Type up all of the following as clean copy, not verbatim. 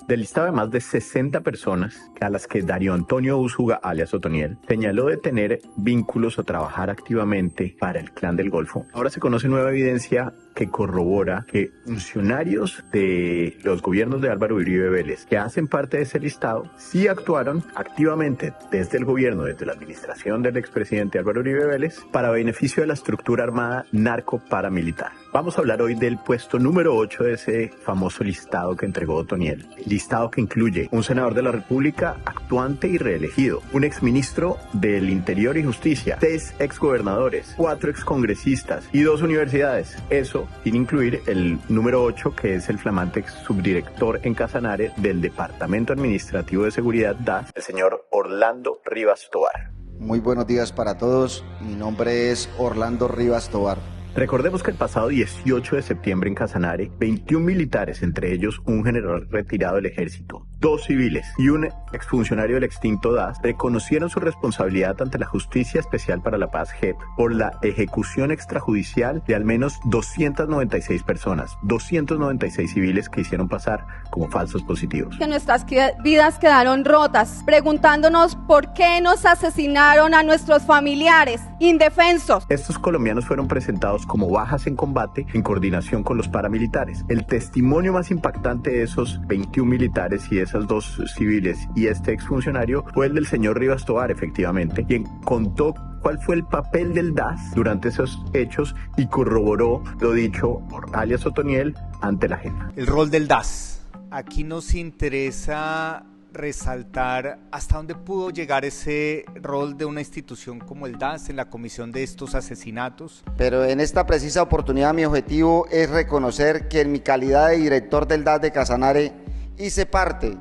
Del listado de más de 60 personas a las que Darío Antonio Úsuga, alias Otoniel, señaló de tener vínculos o trabajar activamente para el Clan del Golfo, ahora se conoce nueva evidencia que corrobora que funcionarios de los gobiernos de Álvaro Uribe Vélez que hacen parte de ese listado sí actuaron activamente desde el gobierno, desde la administración del expresidente Álvaro Uribe Vélez para beneficio de la estructura armada narco-paramilitar. Vamos a hablar hoy del puesto número 8 de ese famoso listado que entregó Otoniel. Listado que incluye un senador de la República actuante y reelegido, un exministro del Interior y Justicia, 6 exgobernadores, 4 excongresistas y 2 universidades. Eso sin incluir el número 8, que es el flamante subdirector en Casanare del Departamento Administrativo de Seguridad DAS, el señor Orlando Rivas Tovar. Muy buenos días para todos. Mi nombre es Orlando Rivas Tovar. Recordemos que el pasado 18 de septiembre en Casanare, 21 militares, entre ellos un general retirado del ejército, 2 civiles y un exfuncionario del extinto DAS, reconocieron su responsabilidad ante la Justicia Especial para la Paz, JEP, por la ejecución extrajudicial de al menos 296 personas, 296 civiles que hicieron pasar como falsos positivos. Que nuestras vidas quedaron rotas, preguntándonos por qué nos asesinaron a nuestros familiares indefensos. Estos colombianos fueron presentados como bajas en combate en coordinación con los paramilitares. El testimonio más impactante de esos 21 militares y esas 2 civiles y este exfuncionario fue el del señor Rivas Tovar, efectivamente, quien contó cuál fue el papel del DAS durante esos hechos y corroboró lo dicho por alias Otoniel ante la JEP. El rol del DAS. Aquí nos interesa resaltar hasta dónde pudo llegar ese rol de una institución como el DAS en la comisión de estos asesinatos. Pero en esta precisa oportunidad mi objetivo es reconocer que en mi calidad de director del DAS de Casanare hice parte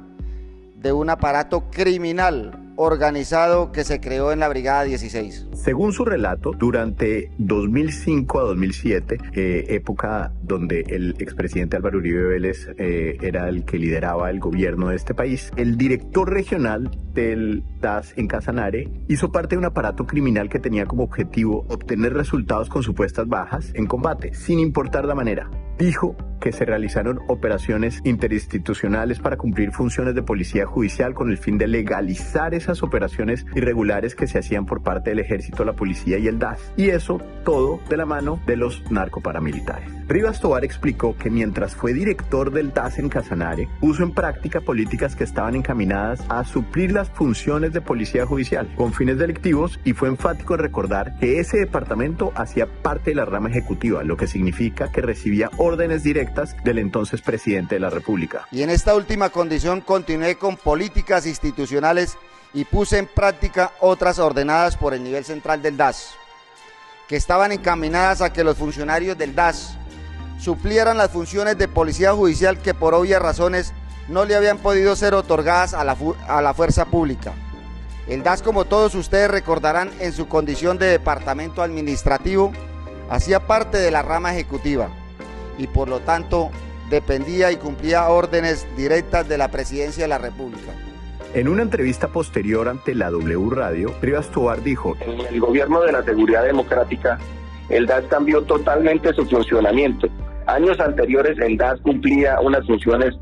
de un aparato criminal organizado que se creó en la Brigada 16. Según su relato, durante 2005 a 2007, época donde el expresidente Álvaro Uribe Vélez era el que lideraba el gobierno de este país, el director regional del DAS en Casanare hizo parte de un aparato criminal que tenía como objetivo obtener resultados con supuestas bajas en combate, sin importar la manera. Dijo que se realizaron operaciones interinstitucionales para cumplir funciones de policía judicial con el fin de legalizar esas operaciones irregulares que se hacían por parte del ejército, la policía y el DAS. Y eso todo de la mano de los narcoparamilitares. Rivas Tovar explicó que mientras fue director del DAS en Casanare, puso en práctica políticas que estaban encaminadas a suplir las funciones de policía judicial con fines delictivos y fue enfático en recordar que ese departamento hacía parte de la rama ejecutiva, lo que significa que recibía órdenes directas del entonces presidente de la República. Y en esta última condición continué con políticas institucionales y puse en práctica otras ordenadas por el nivel central del DAS, que estaban encaminadas a que los funcionarios del DAS suplieran las funciones de policía judicial que por obvias razones no le habían podido ser otorgadas a la fuerza pública. El DAS, como todos ustedes recordarán, en su condición de departamento administrativo, hacía parte de la rama ejecutiva y por lo tanto dependía y cumplía órdenes directas de la Presidencia de la República. En una entrevista posterior ante la W Radio, Rivas Tovar dijo: en el gobierno de la seguridad democrática, el DAS cambió totalmente su funcionamiento. Años anteriores el DAS cumplía unas funciones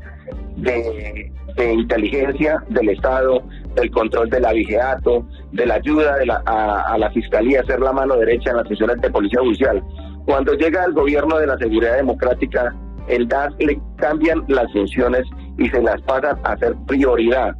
de inteligencia del Estado, del control de la vigilato, de la ayuda a la Fiscalía, ser la mano derecha en las funciones de policía judicial. Cuando llega el gobierno de la seguridad democrática, el DAS le cambian las funciones y se las pasan a hacer prioridad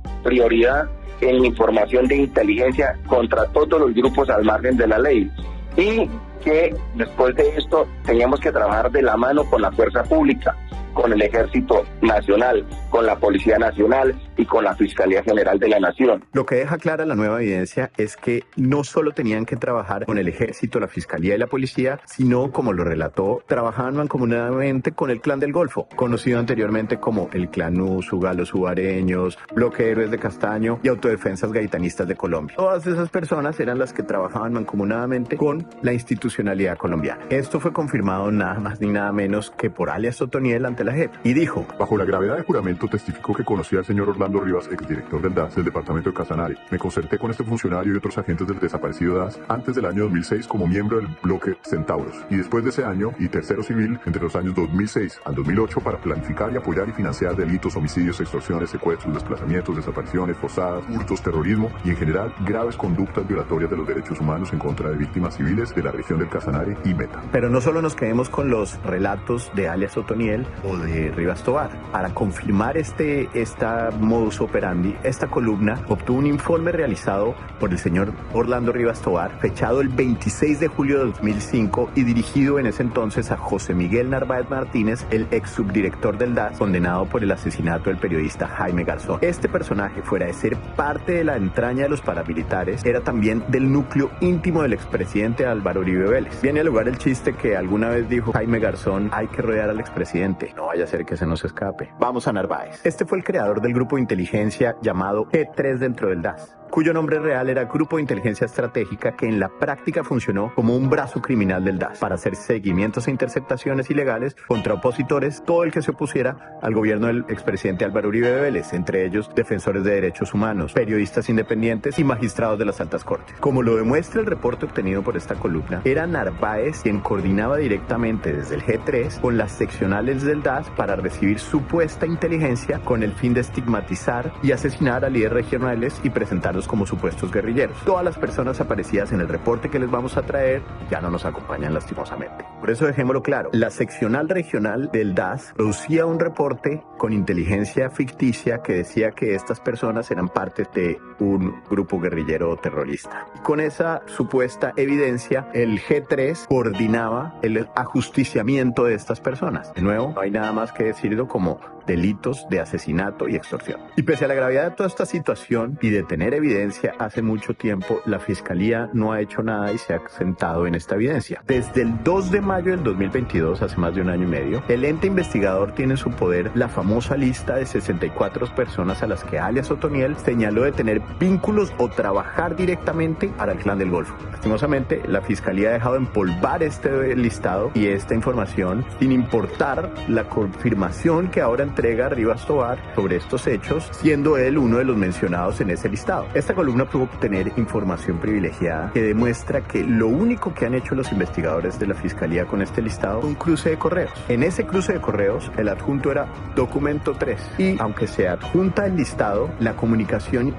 en la información de inteligencia contra todos los grupos al margen de la ley. Y que después de esto teníamos que trabajar de la mano con la fuerza pública, con el Ejército Nacional, con la Policía Nacional y con la Fiscalía General de la Nación. Lo que deja clara la nueva evidencia es que no solo tenían que trabajar con el Ejército, la Fiscalía y la Policía, sino, como lo relató, trabajaban mancomunadamente con el Clan del Golfo, conocido anteriormente como el Clan Úsuga, los Ubareños, Bloque Héroes de Castaño y Autodefensas Gaitanistas de Colombia. Todas esas personas eran las que trabajaban mancomunadamente con la institucionalidad colombiana. Esto fue confirmado nada más ni nada menos que por alias Otoniel ante la JEP, y dijo: bajo la gravedad de juramento testificó que conocía al señor Orlando Orlando Rivas, exdirector del DAS del departamento de Casanare. Me concerté con este funcionario y otros agentes del desaparecido DAS antes del año 2006 como miembro del bloque Centauros y después de ese año y tercero civil entre los años 2006 al 2008 para planificar y apoyar y financiar delitos, homicidios, extorsiones, secuestros, desplazamientos, desapariciones forzadas, hurtos, terrorismo y en general graves conductas violatorias de los derechos humanos en contra de víctimas civiles de la región del Casanare y Meta. Pero no solo nos quedemos con los relatos de alias Otoniel o de Rivas Tovar. Para confirmar esta modus operandi, esta columna obtuvo un informe realizado por el señor Orlando Rivas Tovar, fechado el 26 de julio de 2005 y dirigido en ese entonces a José Miguel Narváez Martínez, el ex subdirector del DAS, condenado por el asesinato del periodista Jaime Garzón. Este personaje, fuera de ser parte de la entraña de los paramilitares, era también del núcleo íntimo del expresidente Álvaro Uribe Vélez. Viene al lugar el chiste que alguna vez dijo Jaime Garzón: hay que rodear al expresidente, no vaya a ser que se nos escape. Vamos a Narváez. Este fue el creador del grupo de inteligencia llamado G3 dentro del DAS, cuyo nombre real era Grupo de Inteligencia Estratégica, que en la práctica funcionó como un brazo criminal del DAS para hacer seguimientos e interceptaciones ilegales contra opositores, todo el que se opusiera al gobierno del expresidente Álvaro Uribe Vélez, entre ellos defensores de derechos humanos, periodistas independientes y magistrados de las altas cortes. Como lo demuestra el reporte obtenido por esta columna, era Narváez quien coordinaba directamente desde el G3 con las seccionales del DAS para recibir supuesta inteligencia con el fin de estigmatizar y asesinar a líderes regionales y presentarlos como supuestos guerrilleros. Todas las personas aparecidas en el reporte que les vamos a traer ya no nos acompañan lastimosamente. Por eso dejémoslo claro, la seccional regional del DAS producía un reporte con inteligencia ficticia que decía que estas personas eran parte de un grupo guerrillero terrorista. Con esa supuesta evidencia, el G3 coordinaba el ajusticiamiento de estas personas. De nuevo, no hay nada más que decirlo como delitos de asesinato y extorsión. Y pese a la gravedad de toda esta situación y de tener evidencia, hace mucho tiempo la Fiscalía no ha hecho nada y se ha sentado en esta evidencia. Desde el 2 de mayo del 2022, hace más de un año y medio, el ente investigador tiene en su poder la famosa lista de 64 personas a las que alias Otoniel señaló de tener vínculos o trabajar directamente para el Clan del Golfo. Lastimosamente, la Fiscalía ha dejado empolvar este listado y esta información sin importar la confirmación que ahora entrega Rivas Tovar sobre estos hechos, siendo él uno de los mencionados en ese listado. Esta columna pudo obtener información privilegiada que demuestra que lo único que han hecho los investigadores de la Fiscalía con este listado fue un cruce de correos. En ese cruce de correos, el adjunto era documento 3 y aunque se adjunta el listado, la comunicación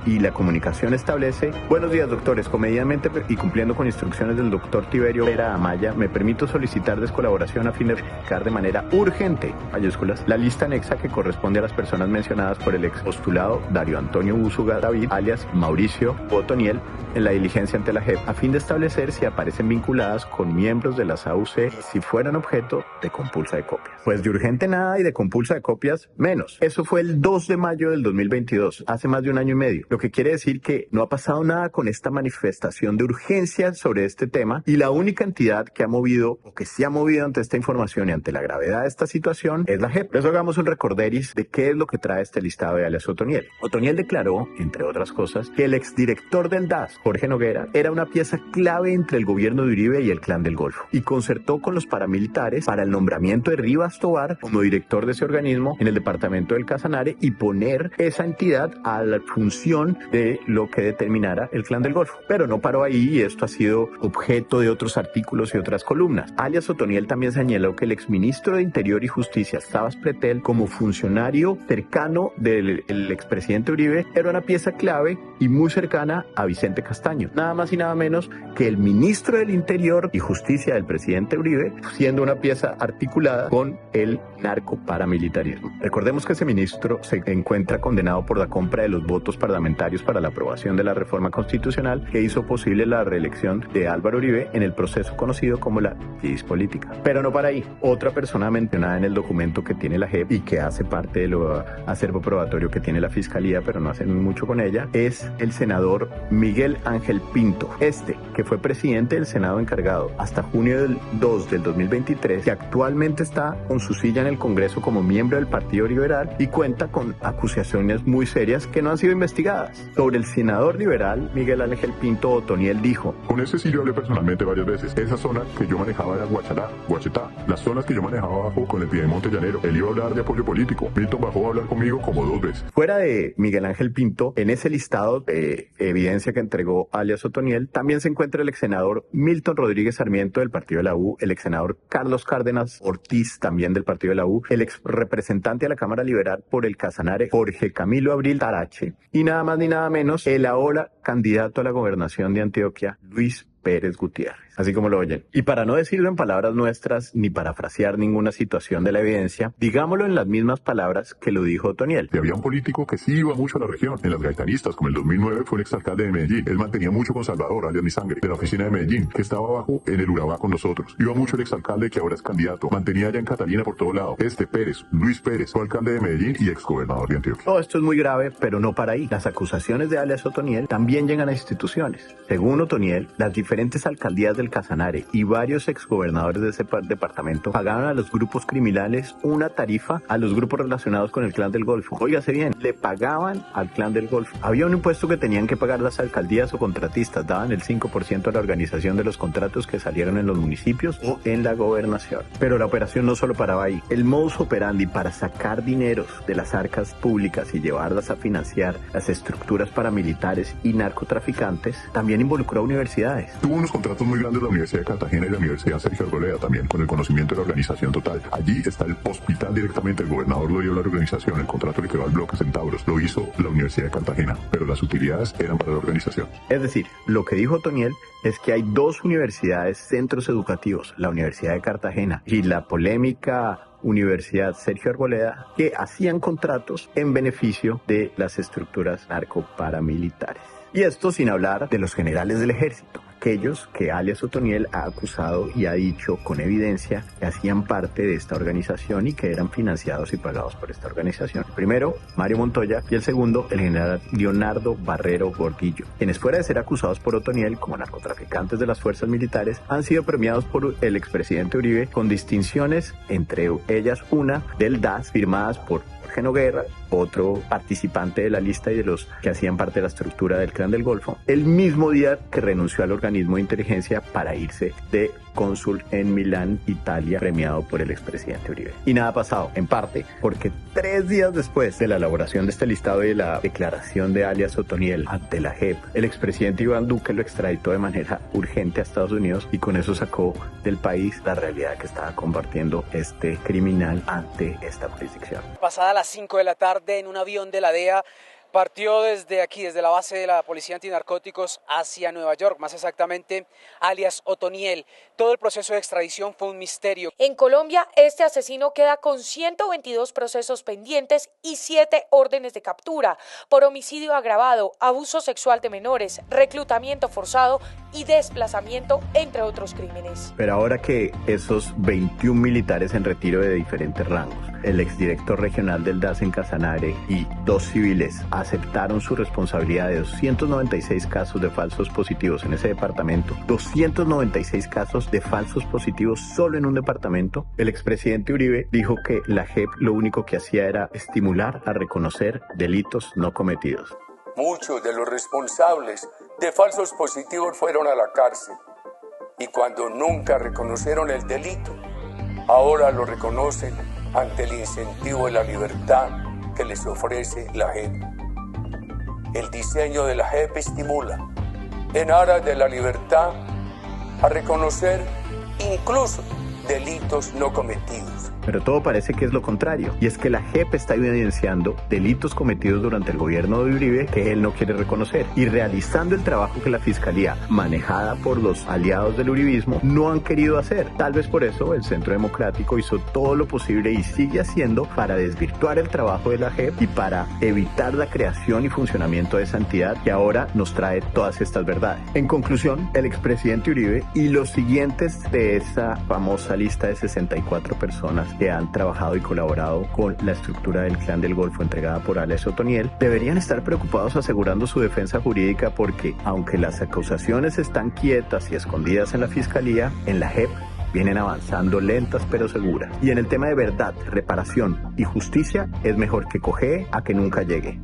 establece: buenos días, doctores, comedidamente y cumpliendo con instrucciones del doctor Tiberio Vera Amaya, me permito solicitar descolaboración a fin de verificar de manera urgente, mayúsculas, la lista anexa que corresponde a las personas mencionadas por el ex postulado Dario Antonio Úsuga David, alias Mauricio Otoniel, en la diligencia ante la JEP, a fin de establecer si aparecen vinculadas con miembros de las AUC y si fueran objeto de compulsa de copias. Pues de urgente nada y de compulsa de copias menos. Eso fue el 2 de mayo del 2022, hace más de un año y medio, lo que quiere decir que no ha pasado nada con esta manifestación de urgencia sobre este tema, y la única entidad que ha movido o que sí ha movido ante esta información y ante la gravedad de esta situación es la JEP. Por eso hagamos un recorderis de qué es lo que trae este listado de alias Otoniel. Otoniel declaró, entre otras cosas, que el exdirector del DAS, Jorge Noguera, era una pieza clave entre el gobierno de Uribe y el Clan del Golfo, y concertó con los paramilitares para el nombramiento de Rivas Tovar como director de ese organismo en el departamento del Casanare y poner esa entidad a la función de lo que determinara el Clan del Golfo. Pero no paró ahí, y esto ha sido objeto de otros artículos y otras columnas. Alias Otoniel también señaló que el exministro de Interior y Justicia, Sabas Pretel, como funcionario cercano del expresidente Uribe, era una pieza clave y muy cercana a Vicente Castaño, nada más y nada menos que el ministro del Interior y Justicia del presidente Uribe, siendo una pieza articulada con el narcoparamilitarismo. Recordemos que ese ministro se encuentra condenado por la compra de los votos parlamentarios para la aprobación de la reforma constitucional que hizo posible la reelección de Álvaro Uribe en el proceso conocido como la crisis política. Pero no para ahí. Otra persona mencionada en el documento que tiene la JEP y que hace parte de lo acervo probatorio que tiene la Fiscalía, pero no hacen mucho con ella, es es el senador Miguel Ángel Pinto, que fue presidente del Senado encargado hasta junio del 2023, que actualmente está con su silla en el Congreso como miembro del Partido Liberal y cuenta con acusaciones muy serias que no han sido investigadas. Sobre el senador liberal Miguel Ángel Pinto, Otoniel dijo: con ese sí yo hablé personalmente varias veces. Esa zona que yo manejaba era Guachetá. Las zonas que yo manejaba abajo con el Piedemonte Llanero. Él iba a hablar de apoyo político. Milton bajó a hablar conmigo como 2 veces. Fuera de Miguel Ángel Pinto, en ese listado de evidencia que entregó alias Otoniel, también se encuentra el ex senador Milton Rodríguez Sarmiento del partido de la U, el ex senador Carlos Cárdenas Ortiz también del partido de la U, el ex representante a la Cámara Liberal por el Casanare Jorge Camilo Abril Tarache y nada más ni nada menos el ahora candidato a la gobernación de Antioquia, Luis Pérez Gutiérrez, así como lo oyen. Y para no decirlo en palabras nuestras ni parafrasear ninguna situación de la evidencia, digámoslo en las mismas palabras que lo dijo Otoniel. Y había un político que sí iba mucho a la región, en las gaitanistas, como el 2009 fue el exalcalde de Medellín. Él mantenía mucho con Salvador, alias Mi Sangre, de la oficina de Medellín, que estaba abajo en el Urabá con nosotros. Iba mucho el exalcalde que ahora es candidato, mantenía allá en Catalina por todo lado. Pérez, Luis Pérez, fue alcalde de Medellín y exgobernador de Antioquia. Todo esto es muy grave, pero no para ahí. Las acusaciones de alias Otoniel también llegan a instituciones. Según Otoniel, las diferentes alcaldías del Casanare y varios exgobernadores de ese departamento pagaban a los grupos criminales una tarifa a los grupos relacionados con el Clan del Golfo. Óigase bien, le pagaban al Clan del Golfo. Había un impuesto que tenían que pagar las alcaldías o contratistas, daban el 5% a la organización de los contratos que salieron en los municipios o en la gobernación. Pero la operación no solo paraba ahí. El modus operandi para sacar dineros de las arcas públicas y llevarlas a financiar las estructuras paramilitares y narcotraficantes también involucró a universidades. Tuvo unos contratos muy grandes la Universidad de Cartagena y la Universidad Sergio Arboleda también, con el conocimiento de la organización total. Allí está el hospital directamente, el gobernador lo dio a la organización, el contrato le quedó al bloque Centauros, lo hizo la Universidad de Cartagena, pero las utilidades eran para la organización. Es decir, lo que dijo Otoniel es que hay 2 universidades, centros educativos, la Universidad de Cartagena y la polémica Universidad Sergio Arboleda, que hacían contratos en beneficio de las estructuras narcoparamilitares. Y esto sin hablar de los generales del ejército, aquellos que alias Otoniel ha acusado y ha dicho con evidencia que hacían parte de esta organización y que eran financiados y pagados por esta organización. El primero, Mario Montoya, y el segundo, el general Leonardo Barrero Gordillo, quienes fuera de ser acusados por Otoniel como narcotraficantes de las fuerzas militares, han sido premiados por el expresidente Uribe con distinciones, entre ellas una del DAS, firmadas por Jorge Noguera, otro participante de la lista y de los que hacían parte de la estructura del Clan del Golfo, el mismo día que renunció al organismo de inteligencia para irse de cónsul en Milán, Italia, premiado por el expresidente Uribe. Y nada ha pasado, en parte porque 3 días después de la elaboración de este listado y de la declaración de alias Otoniel ante la JEP, el expresidente Iván Duque lo extraditó de manera urgente a Estados Unidos y con eso sacó del país la realidad que estaba compartiendo este criminal ante esta jurisdicción. Pasada las 5 de la tarde, en un avión de la DEA, partió desde aquí, desde la base de la Policía Antinarcóticos hacia Nueva York, más exactamente alias Otoniel. Todo el proceso de extradición fue un misterio. En Colombia, este asesino queda con 122 procesos pendientes y 7 órdenes de captura por homicidio agravado, abuso sexual de menores, reclutamiento forzado y desplazamiento, entre otros crímenes. Pero ahora que esos 21 militares en retiro de diferentes rangos, el exdirector regional del DAS en Casanare y 2 civiles aceptaron su responsabilidad de 296 casos de falsos positivos en ese departamento, 296 casos de falsos positivos solo en un departamento, el expresidente Uribe dijo que la JEP lo único que hacía era estimular a reconocer delitos no cometidos. Muchos de los responsables de falsos positivos fueron a la cárcel y cuando nunca reconocieron el delito, ahora lo reconocen ante el incentivo de la libertad que les ofrece la JEP. El diseño de la JEP estimula, en aras de la libertad, a reconocer incluso delitos no cometidos. Pero todo parece que es lo contrario, y es que la JEP está evidenciando delitos cometidos durante el gobierno de Uribe que él no quiere reconocer, y realizando el trabajo que la Fiscalía, manejada por los aliados del uribismo, no han querido hacer. Tal vez por eso el Centro Democrático hizo todo lo posible y sigue haciendo para desvirtuar el trabajo de la JEP y para evitar la creación y funcionamiento de esa entidad que ahora nos trae todas estas verdades. En conclusión, el expresidente Uribe y los siguientes de esa famosa lista de 64 personas que han trabajado y colaborado con la estructura del Clan del Golfo entregada por alias Otoniel, deberían estar preocupados asegurando su defensa jurídica porque, aunque las acusaciones están quietas y escondidas en la Fiscalía, en la JEP vienen avanzando lentas pero seguras. Y en el tema de verdad, reparación y justicia, es mejor que cojee a que nunca llegue.